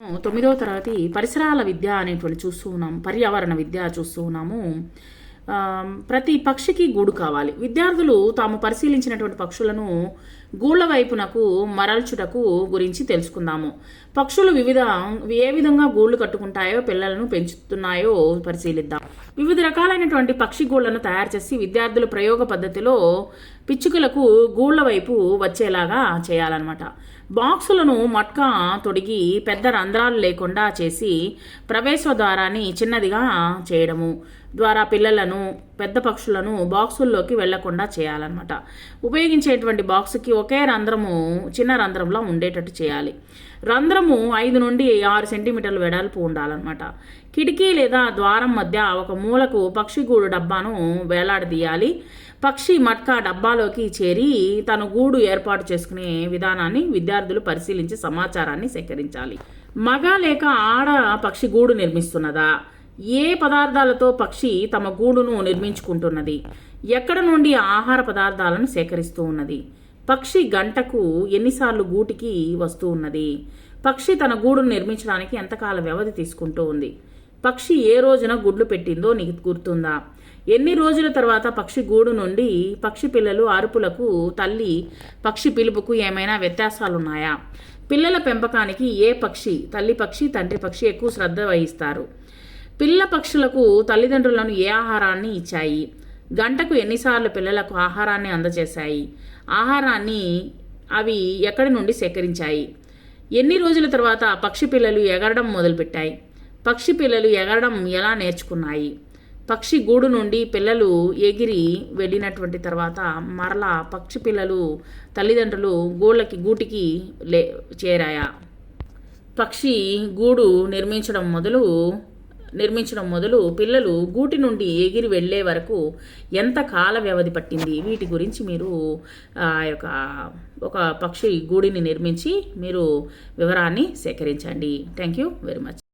9వ తరగతి పరిసరాల విద్య అనేటువంటి చూస్తూ ఉన్నాము. పర్యావరణ విద్య చూస్తూ ఉన్నాము. ప్రతి పక్షికి గూడు కావాలి. విద్యార్థులు తాము పరిశీలించినటువంటి పక్షులను గూళ్ళ వైపునకు మరల్చుటకు గురించి తెలుసుకుందాము. పక్షులు ఏ విధంగా గూళ్ళు కట్టుకుంటాయో, పిల్లలను పెంచుతున్నాయో పరిశీలిద్దాం. వివిధ రకాలైనటువంటి పక్షి గూళ్ళను తయారు చేసి విద్యార్థులు ప్రయోగ పద్ధతిలో పిచ్చుకలకు గూళ్ళ వైపు వచ్చేలాగా చేయాలన్నమాట. బాక్సులను మట్కా తొడిగి పెద్ద రంధ్రాలు లేకుండా చేసి ప్రవేశ ద్వారాన్ని చిన్నదిగా చేయడము ద్వారా పిల్లలను, పెద్ద పక్షులను బాక్సుల్లోకి వెళ్లకుండా చేయాలన్నమాట. ఉపయోగించేటువంటి బాక్సుకి ఒకే రంధ్రము చిన్న రంధ్రంలో ఉండేటట్టు చేయాలి. రంధ్రము 5 నుండి 6 సెంటీమీటర్ల వెడల్పు ఉండాలన్నమాట. కిటికీ లేదా ద్వారం మధ్య ఒక మూలకు పక్షి గూడు డబ్బాను వేలాడదీయాలి. పక్షి మట్కా డబ్బాలోకి చేరి తన గూడు ఏర్పాటు చేసుకునే విధానాన్ని విద్యార్థులు పరిశీలించి సమాచారాన్ని సేకరించాలి. మగ లేక ఆడ పక్షి గూడు నిర్మిస్తున్నదా? ఏ పదార్థాలతో పక్షి తమ గూడును నిర్మించుకుంటున్నది? ఎక్కడ నుండి ఆహార పదార్థాలను సేకరిస్తూ ఉన్నది? పక్షి గంటకు ఎన్నిసార్లు గూటికి వస్తూ ఉన్నది? పక్షి తన గూడును నిర్మించడానికి ఎంతకాల వ్యవధి తీసుకుంటూ ఉంది? పక్షి ఏ రోజున గుడ్లు పెట్టిందో నీకు గుర్తుందా? ఎన్ని రోజుల తర్వాత పక్షి గూడు నుండి పక్షి పిల్లలు అరుపులకు, తల్లి పక్షి పిలుపుకు ఏమైనా వ్యత్యాసాలున్నాయా? పిల్లల పెంపకానికి ఏ పక్షి, తల్లి పక్షి, తండ్రి పక్షి ఎక్కువ శ్రద్ధ వహిస్తారు? పిల్ల పక్షులకు తల్లిదండ్రులను ఏ ఆహారాన్ని ఇచ్చాయి? గంటకు ఎన్నిసార్లు పిల్లలకు ఆహారాన్ని అందజేశాయి? ఆహారాన్ని అవి ఎక్కడి నుండి సేకరించాయి? ఎన్ని రోజుల తర్వాత పక్షి పిల్లలు ఎగరడం మొదలుపెట్టాయి? పక్షి పిల్లలు ఎగరడం ఎలా నేర్చుకున్నాయి? పక్షి గూడు నుండి పిల్లలు ఎగిరి వెళ్ళినటువంటి తర్వాత మరలా పక్షి పిల్లలు తల్లిదండ్రులు గూటికి చేరాయా? పక్షి గూడు నిర్మించడం మొదలు పిల్లలు గూటి నుండి ఎగిరి వెళ్ళే వరకు ఎంత కాల వ్యవధి పట్టింది? వీటి గురించి మీరు ఒక పక్షి గూడిని నిర్మించి మీరు వివరాన్ని సేకరించండి. Thank you very much.